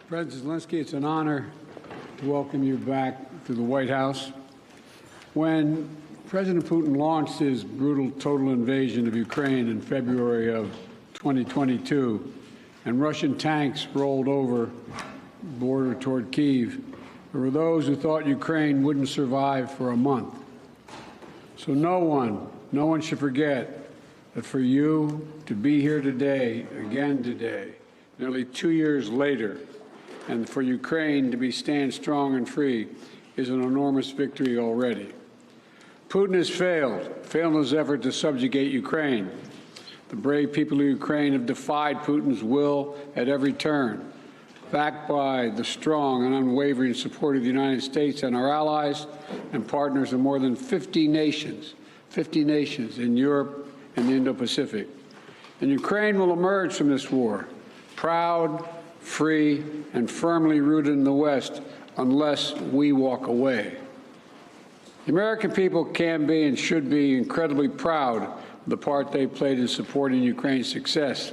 President Zelensky, it's an honor to welcome you back to the White House. When President Putin launched his brutal total invasion of Ukraine in February of 2022, and Russian tanks rolled over the border toward Kyiv, there were those who thought Ukraine wouldn't survive for a month. So no one should forget that for you to be here today, again today, nearly 2 years later, and for Ukraine to stand strong and free is an enormous victory already. Putin has failed in his effort to subjugate Ukraine. The brave people of Ukraine have defied Putin's will at every turn, backed by the strong and unwavering support of the United States and our allies and partners of more than 50 nations in Europe and the Indo-Pacific. And Ukraine will emerge from this war proud, free, and firmly rooted in the West unless we walk away. The American people can be and should be incredibly proud of the part they played in supporting Ukraine's success.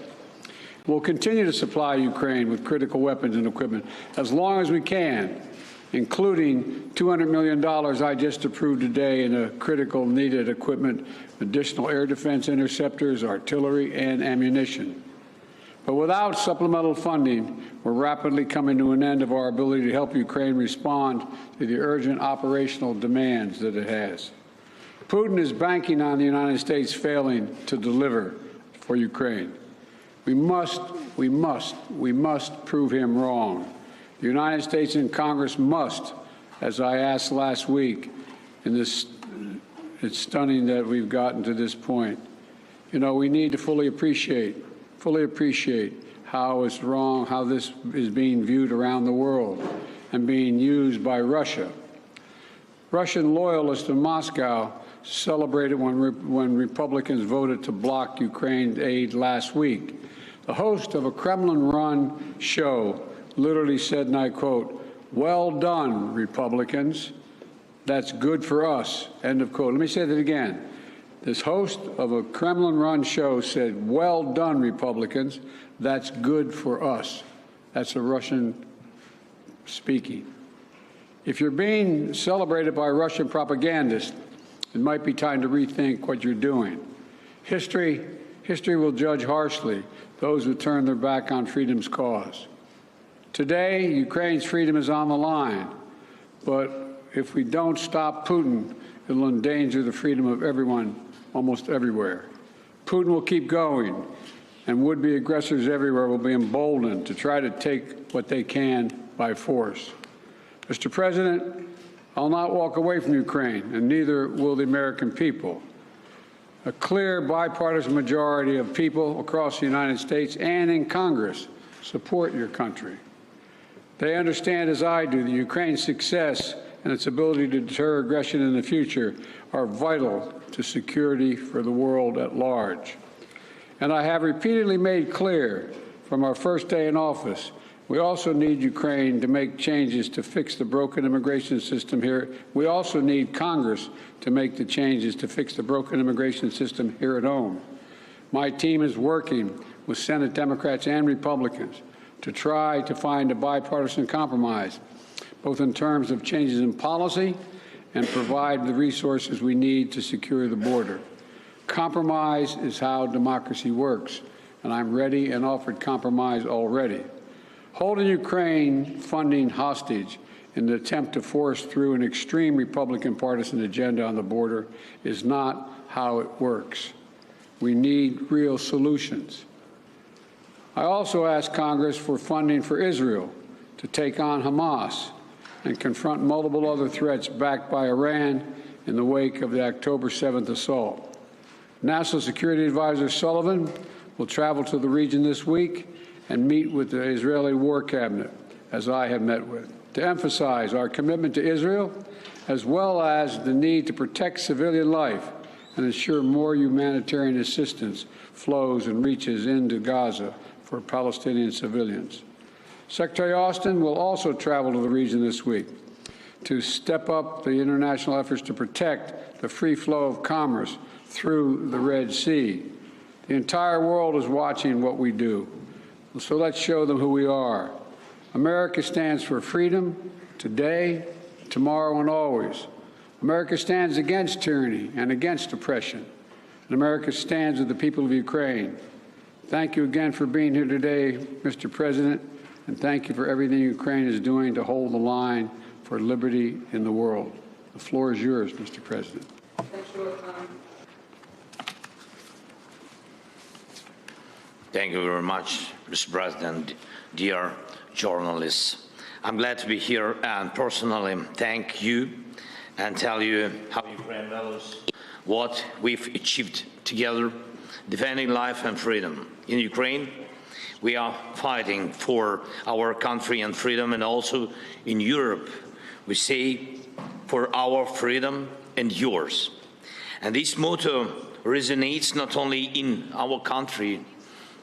We'll continue to supply Ukraine with critical weapons and equipment as long as we can, including $200 million I just approved today in a critical needed equipment, additional air defense interceptors, artillery, and ammunition. But without supplemental funding, we're rapidly coming to an end of our ability to help Ukraine respond to the urgent operational demands that it has. Putin is banking on the United States failing to deliver for Ukraine. We must prove him wrong. The United States and Congress must, as I asked last week, it's stunning that we've gotten to this point. You know, we need to fully appreciate how it's wrong, how this is being viewed around the world and being used by Russia. Russian loyalists in Moscow celebrated when Republicans voted to block Ukraine aid last week. The host of a Kremlin-run show literally said, and I quote, "Well done, Republicans. That's good for us," end of quote. Let me say that again. This host of a Kremlin-run show said, "Well done, Republicans. That's good for us." That's a Russian speaking. If you're being celebrated by Russian propagandists, it might be time to rethink what you're doing. History will judge harshly those who turn their back on freedom's cause. Today, Ukraine's freedom is on the line, but if we don't stop Putin, it'll endanger the freedom of everyone almost everywhere. Putin will keep going, and would-be aggressors everywhere will be emboldened to try to take what they can by force. Mr. President, I'll not walk away from Ukraine, and neither will the American people. A clear bipartisan majority of people across the United States and in Congress support your country. They understand, as I do, that Ukraine's success and its ability to deter aggression in the future are vital to security for the world at large. And I have repeatedly made clear from our first day in office, we also need Ukraine to make changes to fix the broken immigration system here. We also need Congress to make the changes to fix the broken immigration system here at home. My team is working with Senate Democrats and Republicans to try to find a bipartisan compromise, both in terms of changes in policy and provide the resources we need to secure the border. Compromise is how democracy works, and I'm ready and offered compromise already. Holding Ukraine funding hostage in the attempt to force through an extreme Republican partisan agenda on the border is not how it works. We need real solutions. I also asked Congress for funding for Israel to take on Hamas and confront multiple other threats backed by Iran in the wake of the October 7th assault. National Security Advisor Sullivan will travel to the region this week and meet with the Israeli War Cabinet, as I have met with, to emphasize our commitment to Israel, as well as the need to protect civilian life and ensure more humanitarian assistance flows and reaches into Gaza for Palestinian civilians. Secretary Austin will also travel to the region this week to step up the international efforts to protect the free flow of commerce through the Red Sea. The entire world is watching what we do, so let's show them who we are. America stands for freedom today, tomorrow, and always. America stands against tyranny and against oppression. And America stands with the people of Ukraine. Thank you again for being here today, Mr. President, and thank you for everything Ukraine is doing to hold the line for liberty in the world. The floor is yours, Mr. President. Thank you very much, Mr. President, dear journalists. I'm glad to be here and personally thank you and tell you how Ukraine values what we've achieved together, defending life and freedom. In Ukraine, we are fighting for our country and freedom, and also in Europe, we say for our freedom and yours. And this motto resonates not only in our country,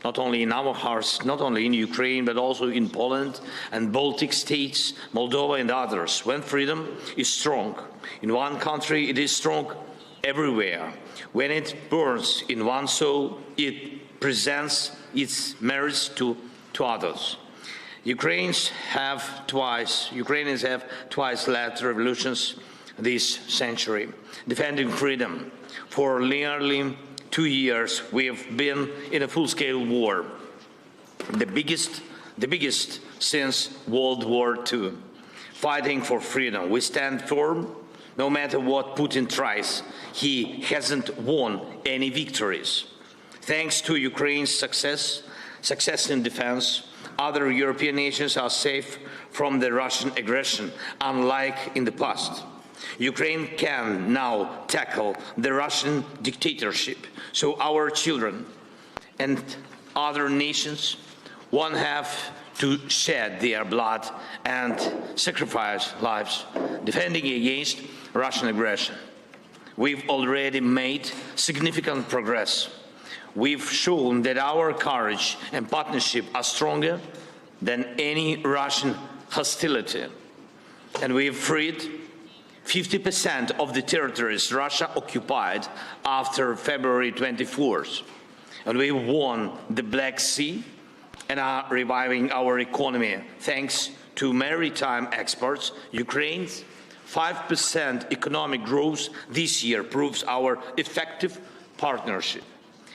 not only in our hearts, not only in Ukraine, but also in Poland and Baltic states, Moldova and others. When freedom is strong in one country, it is strong everywhere. When it burns in one soul, it presents its merits to others. Ukrainians have twice led revolutions this century, defending freedom. For nearly 2 years, we have been in a full-scale war, the biggest since World War II, fighting for freedom. We stand firm, no matter what Putin tries. He hasn't won any victories. Thanks to Ukraine's success in defense, other European nations are safe from the Russian aggression, unlike in the past. Ukraine can now tackle the Russian dictatorship, so our children and other nations won't have to shed their blood and sacrifice lives defending against Russian aggression. We've already made significant progress. We've shown that our courage and partnership are stronger than any Russian hostility, and we've freed 50% of the territories Russia occupied after February 24th. And we won the Black Sea and are reviving our economy thanks to maritime exports. Ukraine's 5% economic growth this year proves our effective partnership.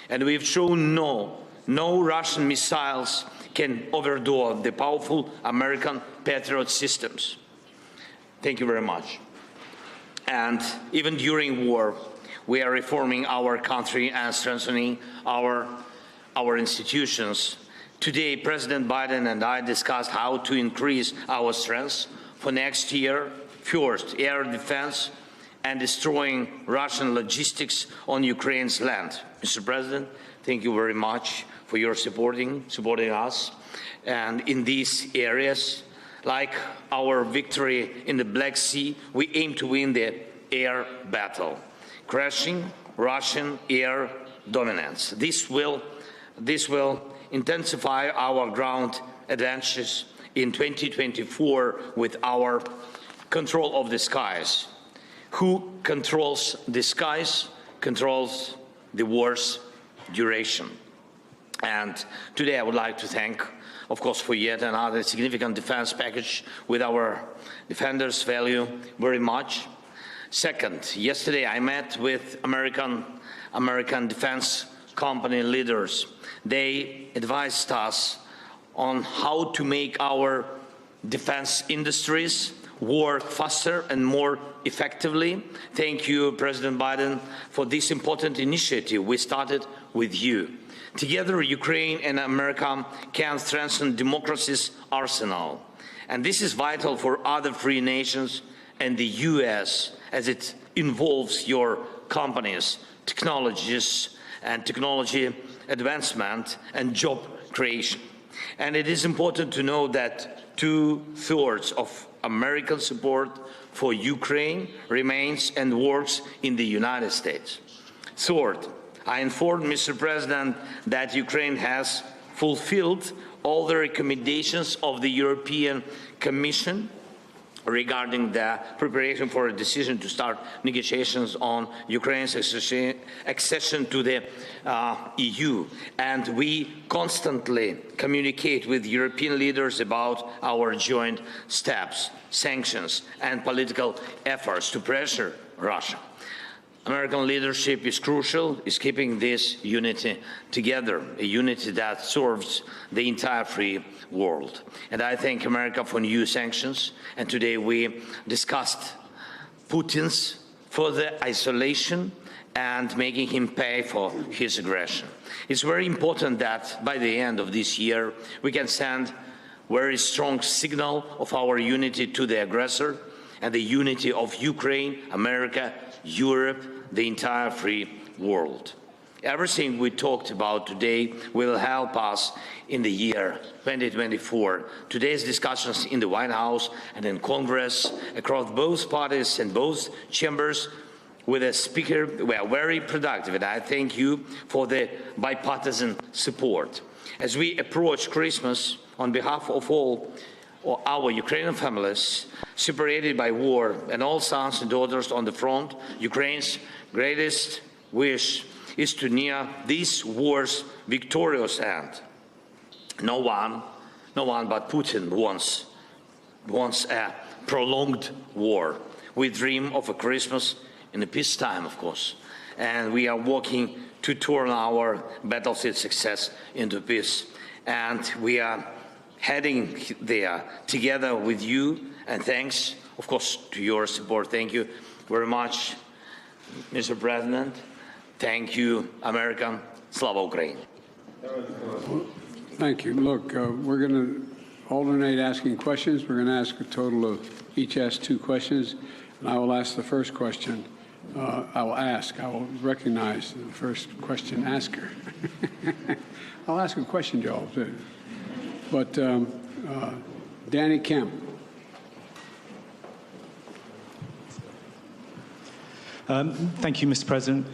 And we've shown no Russian missiles can overdo the powerful American Patriot systems. Thank you very much. And even during war, we are reforming our country and strengthening our institutions. Today, President Biden and I discussed how to increase our strength for next year. First, air defense and destroying Russian logistics on Ukraine's land. Mr. President, thank you very much for your supporting us. And in these areas, like our victory in the Black Sea, we aim to win the air battle, crushing Russian air dominance. This will intensify our ground advantages in 2024 with our control of the skies. Who controls the skies controls the war's duration. And today I would like to thank, of course, for yet another significant defense package with our defenders value very much. Second, yesterday I met with American defense company leaders. They advised us on how to make our defense industries work faster and more effectively. Thank you, President Biden, for this important initiative we started with you. Together, Ukraine and America can strengthen democracy's arsenal. And this is vital for other free nations and the US, as it involves your companies, technologies, and technology advancement and job creation. And it is important to know that 2/3 of American support for Ukraine remains and works in the United States. Third, I informed Mr. President that Ukraine has fulfilled all the recommendations of the European Commission regarding the preparation for a decision to start negotiations on Ukraine's accession to the EU. And we constantly communicate with European leaders about our joint steps, sanctions, and political efforts to pressure Russia. American leadership is crucial, is keeping this unity together, a unity that serves the entire free world. And I thank America for new sanctions. And today we discussed Putin's further isolation and making him pay for his aggression. It's very important that by the end of this year, we can send a very strong signal of our unity to the aggressor and the unity of Ukraine, America, Europe, the entire free world. Everything we talked about today will help us in the year 2024. Today's discussions in the White House and in Congress, across both parties and both chambers, with a speaker, were very productive, and I thank you for the bipartisan support. As we approach Christmas, on behalf of all our Ukrainian families separated by war and all sons and daughters on the front, Ukraine's greatest wish is to near this war's victorious end. No one but Putin wants a prolonged war. We dream of a Christmas in a peacetime, of course, and we are working to turn our battlefield success into peace. And we are heading there together with you, and thanks, of course, to your support. Thank you very much, Mr. President. Thank you, America. Slava Ukraini. Thank you. Look, we're going to alternate asking questions. We're going to ask a total of, each ask 2 questions, and I will ask the first question. I will recognize the first question asker. I'll ask a question, Joel, too. But Danny Kemp. Thank you, Mr. President.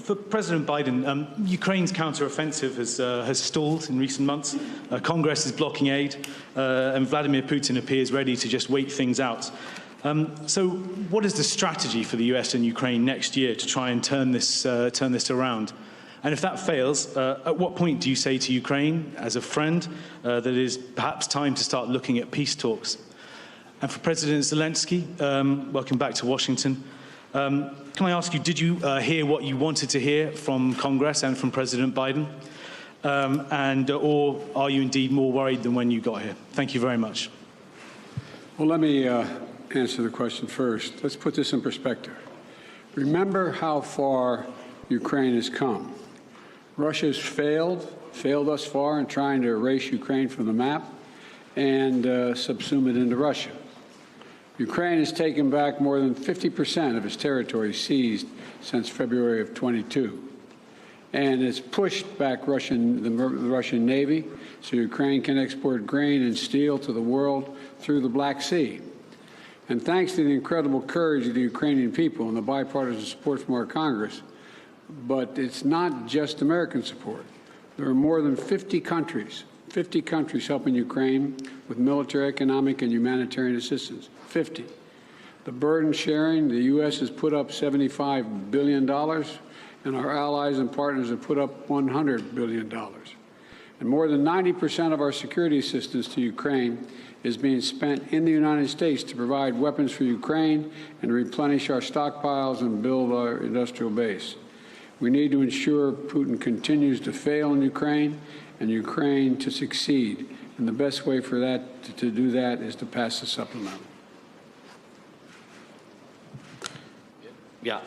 For President Biden, Ukraine's counteroffensive has stalled in recent months. Congress is blocking aid, and Vladimir Putin appears ready to just wait things out. So what is the strategy for the US and Ukraine next year to try and turn this around? And if that fails, at what point do you say to Ukraine, as a friend, that it is perhaps time to start looking at peace talks? And for President Zelensky, welcome back to Washington. Can I ask you, did you hear what you wanted to hear from Congress and from President Biden? Or are you indeed more worried than when you got here? Thank you very much. Well, let me answer the question first. Let's put this in perspective. Remember how far Ukraine has come. Russia's failed thus far in trying to erase Ukraine from the map and subsume it into Russia. Ukraine has taken back more than 50% of its territory seized since February of 22. And it's pushed back the Russian Navy so Ukraine can export grain and steel to the world through the Black Sea. And thanks to the incredible courage of the Ukrainian people and the bipartisan support from our Congress, but it's not just American support. There are more than 50 countries helping Ukraine with military, economic, and humanitarian assistance. 50. The burden sharing, the U.S. has put up $75 billion, and our allies and partners have put up $100 billion. And more than 90% of our security assistance to Ukraine is being spent in the United States to provide weapons for Ukraine and replenish our stockpiles and build our industrial base. We need to ensure Putin continues to fail in Ukraine and Ukraine to succeed. And the best way for that to do that is to pass the supplemental. Yeah.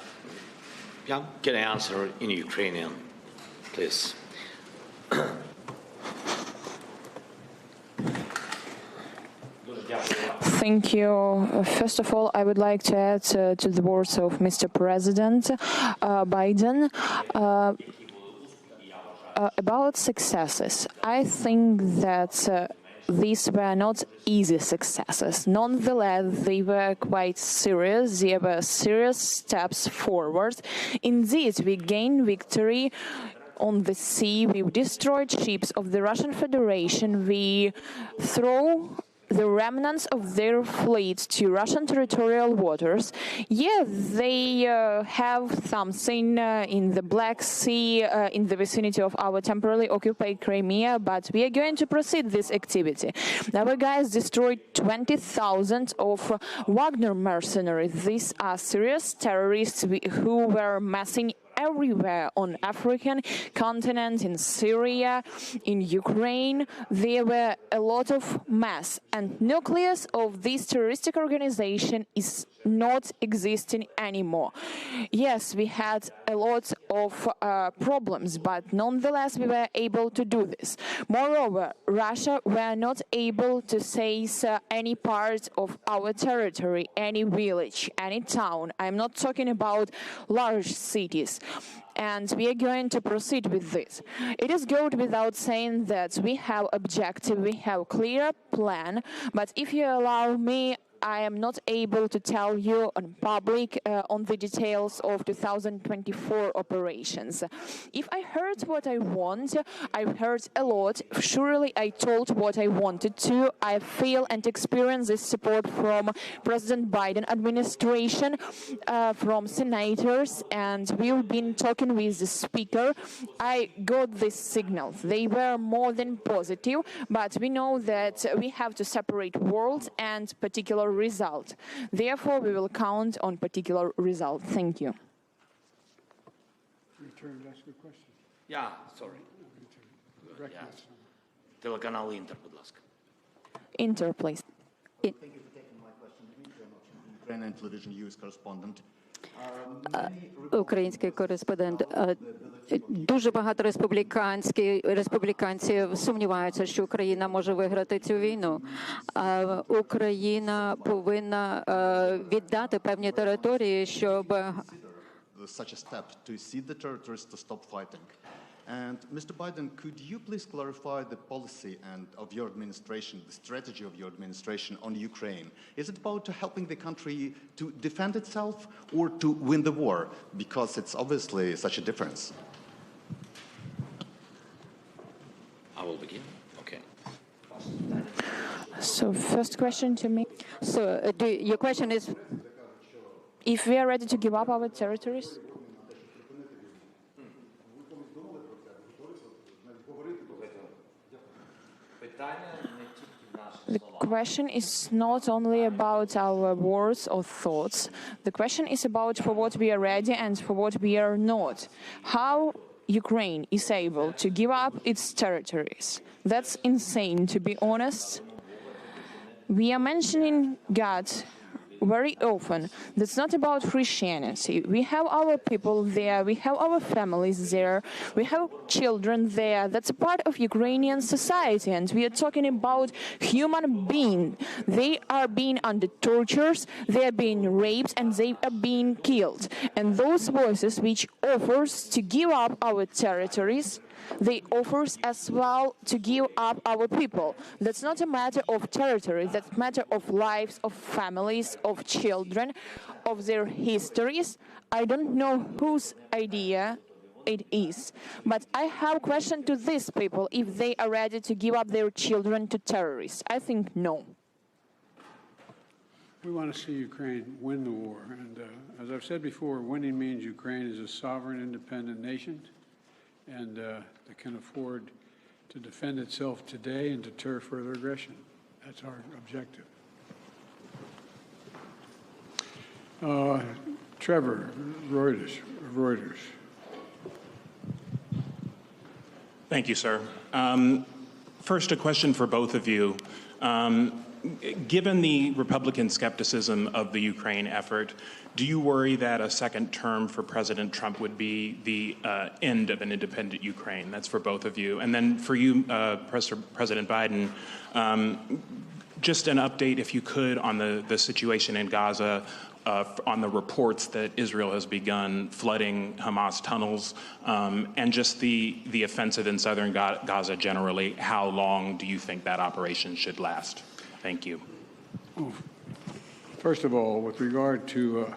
Can I answer in Ukrainian, please? Thank you. First of all, I would like to add to the words of Mr. President Biden about successes. I think that these were not easy successes. Nonetheless, they were quite serious. They were serious steps forward. Indeed, we gained victory on the sea. We destroyed ships of the Russian Federation. We threw the remnants of their fleet to Russian territorial waters. Yeah, they have something in the Black Sea, in the vicinity of our temporarily occupied Crimea, but we are going to proceed this activity. Our guys destroyed 20,000 of Wagner mercenaries. These are serious terrorists who were massing everywhere on African continent, in Syria, in Ukraine. There were a lot of mass, and nucleus of this terroristic organization is not existing anymore. Yes, we had a lot of problems, but nonetheless we were able to do this. Moreover, Russia were not able to seize any part of our territory, any village, any town. I'm not talking about large cities. And we are going to proceed with this. It is good without saying that we have objective, we have clear plan, but if you allow me, I am not able to tell you on public on the details of 2024 operations. If I heard what I want, I heard a lot. Surely I told what I wanted to. I feel and experience this support from President Biden administration, from senators, and we've been talking with the speaker. I got these signals. They were more than positive, but we know that we have to separate world and particular result. Therefore, we will count on particular result. Thank you. Yeah, sorry. Yeah. Телеканал Інтер, будь ласка. Inter, please. Thank you for taking my question. Dmitry Anochin, Ukrainian television news correspondent. Український кореспондент. Дуже багато республіканців сумніваються, що Україна може виграти цю війну. Україна повинна віддати певні території, щоб Such a step to cede the territories to stop fighting. And Mr. Biden, could you please clarify the policy and of your administration, the strategy of your administration on Ukraine? Is it about helping the country to defend itself or to win the war? Because it's obviously such a difference. I will begin. Okay. So, first question to me. So, your question is, If we are ready to give up our territories? The question is not only about our words or thoughts. The question is about for what we are ready and for what we are not. How Ukraine is able to give up its territories. That's insane, to be honest. We are mentioning God very often. That's not about Christianity. We have our people there, we have our families there, we have children there. That's a part of Ukrainian society, and we are talking about human beings. They are being under tortures, they are being raped, and they are being killed. And those voices which offers to give up our territories, they offers as well to give up our people. That's not a matter of territory, that's a matter of lives, of families, of children, of their histories. I don't know whose idea it is, but I have a question to these people if they are ready to give up their children to terrorists. I think no. We want to see Ukraine win the war. And as I've said before, winning means Ukraine is a sovereign, independent nation, and that can afford to defend itself today and deter further aggression. That's our objective. Trevor, Reuters. Thank you, sir. First, a question for both of you. Given the Republican skepticism of the Ukraine effort, do you worry that a second term for President Trump would be the end of an independent Ukraine? That's for both of you. And then for you, President Biden, just an update, if you could, on the situation in Gaza, on the reports that Israel has begun flooding Hamas tunnels, and just the offensive in southern Gaza generally. How long do you think that operation should last? Thank you. First of all, with regard to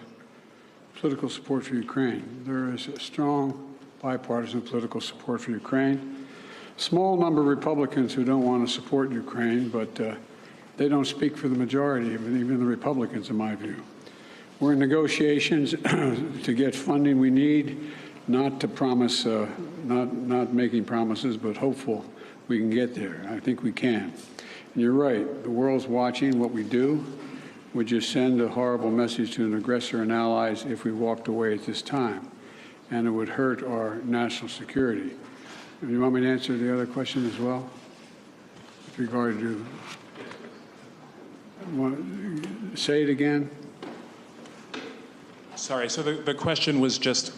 political support for Ukraine, there is a strong bipartisan political support for Ukraine. Small number of Republicans who don't want to support Ukraine, but they don't speak for the majority, even the Republicans, in my view. We're in negotiations to get funding we need, not to promise, not making promises, but hopeful we can get there. I think we can. And you're right, the world's watching what we do. Would just send a horrible message to an aggressor and allies if we walked away at this time, and it would hurt our national security. You want me to answer the other question as well? With regard to, say it again? Sorry, so the question was just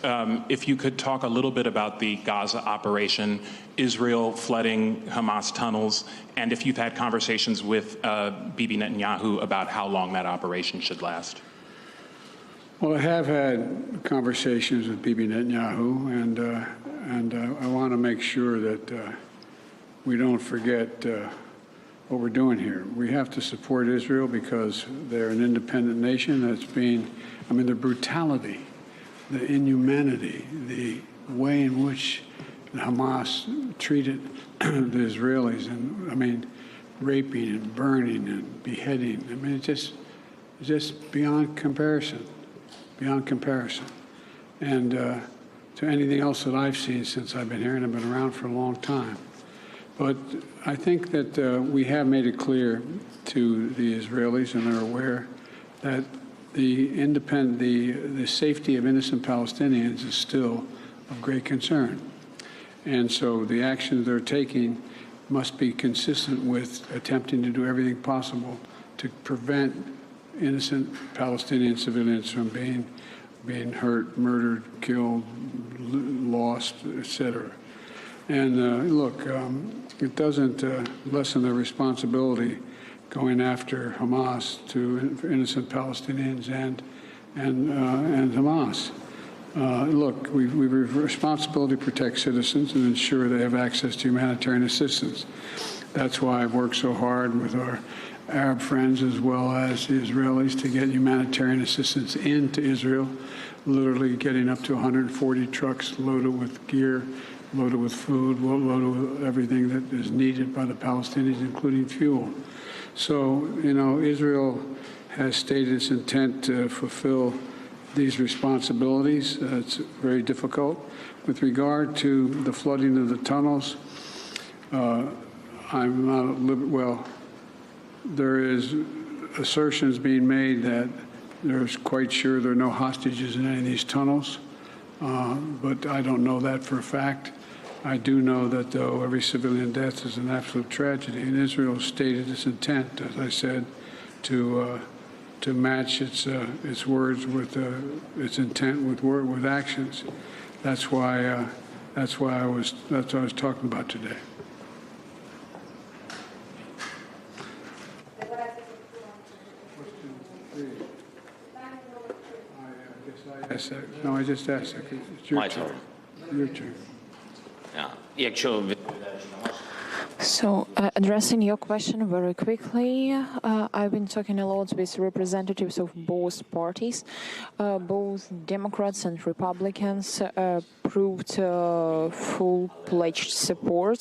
if you could talk a little bit about the Gaza operation, Israel flooding Hamas tunnels, and if you've had conversations with Bibi Netanyahu about how long that operation should last. Well, I have had conversations with Bibi Netanyahu, and I want to make sure that we don't forget what we're doing here. We have to support Israel because they're an independent nation that's being, I mean, the brutality, the inhumanity, the way in which Hamas treated the Israelis, and I mean, raping and burning and beheading. I mean, it's just beyond comparison, beyond comparison. And to anything else that I've seen since I've been here, and I've been around for a long time. But I think that we have made it clear to the Israelis, and they're aware, that the safety of innocent Palestinians is still of great concern. And so the actions they're taking must be consistent with attempting to do everything possible to prevent innocent Palestinian civilians from being hurt, murdered, killed, lost, etc. And look, it doesn't lessen their responsibility going after Hamas for innocent Palestinians and Hamas. Look, we have a responsibility to protect citizens and ensure they have access to humanitarian assistance. That's why I've worked so hard with our Arab friends as well as the Israelis to get humanitarian assistance into Israel, literally getting up to 140 trucks loaded with gear, loaded with food, loaded with everything that is needed by the Palestinians, including fuel. So, you know, Israel has stated its intent to fulfill these responsibilities. It's very difficult. With regard to the flooding of the tunnels, I'm not at liberty, well, there is assertions being made that there's quite sure there are no hostages in any of these tunnels, but I don't know that for a fact. I do know that, though, every civilian death is an absolute tragedy, and Israel stated its intent, as I said, to match its words with its intent with actions. That's why I was talking about today. No, I just asked. It's your My turn. turn. Your turn. Yeah. Якщо ви- So, addressing your question very quickly, I've been talking a lot with representatives of both parties. Both Democrats and Republicans proved full-pledged support.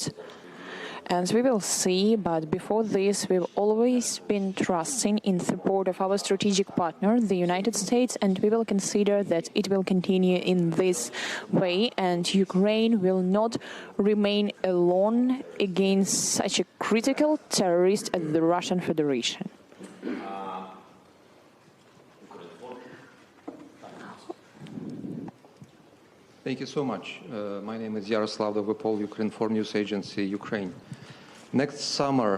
And we will see, but before this, we've always been trusting in support of our strategic partner, the United States, and we will consider that it will continue in this way, and Ukraine will not remain alone against such a critical terrorist as the Russian Federation. Thank you so much. My name is Yaroslav Dovopol, Ukrinform News Agency, Ukraine. Next summer,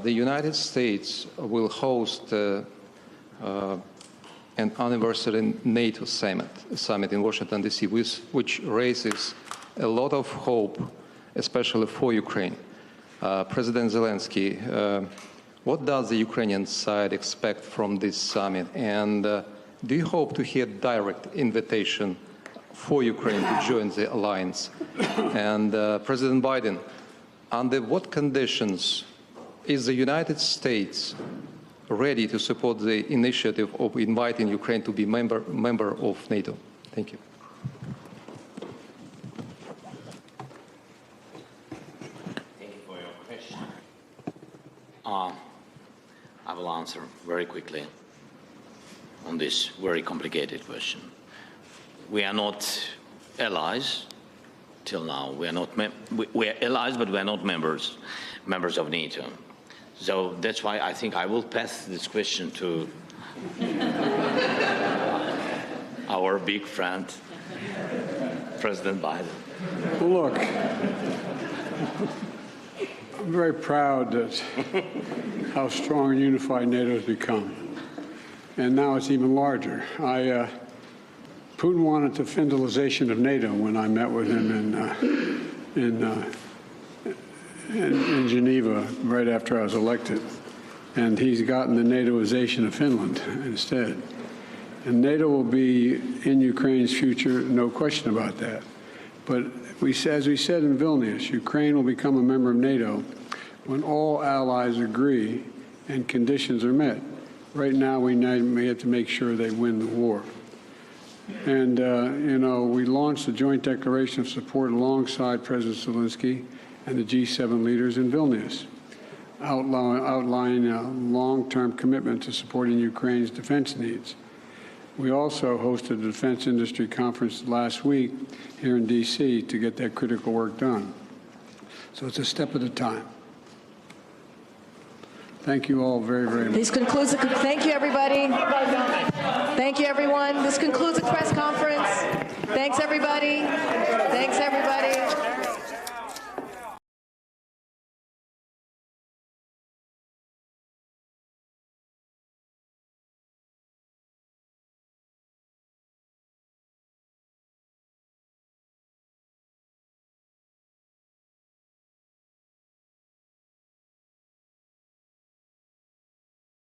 the United States will host an anniversary NATO summit in Washington, D.C., which raises a lot of hope, especially for Ukraine. President Zelensky, what does the Ukrainian side expect from this summit? And do you hope to hear direct invitation for Ukraine to join the alliance? And President Biden, under what conditions is the United States ready to support the initiative of inviting Ukraine to be member of NATO? Thank you. Thank you for your question. I will answer very quickly on this very complicated question. We are not allies till now. We are allies, but we are not members of NATO. So that's why I think I will pass this question to our big friend, President Biden. Well, look, I'm very proud that how strong and unified NATO has become. And now it's even larger. Putin wanted the federalization of NATO when I met with him in Geneva right after I was elected. And he's gotten the NATOization of Finland instead. And NATO will be in Ukraine's future, no question about that. But as we said in Vilnius, Ukraine will become a member of NATO when all allies agree and conditions are met. Right now, we have to make sure they win the war. And, we launched a joint declaration of support alongside President Zelensky and the G7 leaders in Vilnius, outlining a long-term commitment to supporting Ukraine's defense needs. We also hosted a defense industry conference last week here in D.C. to get that critical work done. So it's a step at a time. Thank you all very, very much. This concludes thank you, everybody. Thank you, everyone. This concludes the press conference. Thanks, everybody. Thanks, everybody.